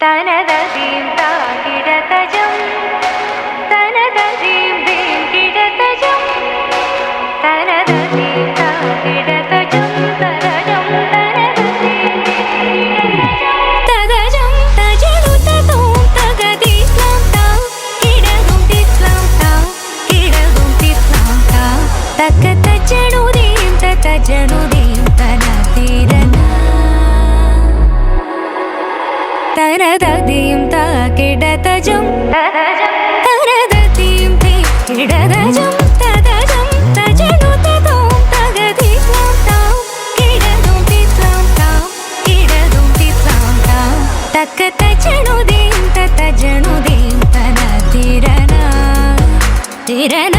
തനതീം താകിടതജം തനതീം ദീം കിടതജം തനതീം താകിടതജം തരജം തനതീം തദജം തജനു തതോം തഗദിസ്ലാം താ കിടതും തിസ്ലാം താ കിടതും തിസ്ലാം താ തക തജനു ദീം തജനു ദീം തനതീരന തനതീം താകിടതജം തനതീം ദീം കിടതജം തദജം തജനു തതോം തഗദിസ്ലാം താ കിടതും തിസ്ലാം താ കിടതും തിസ്ലാം താ തക തജനു ദീം തജനു ദീം തനതീരന തിരന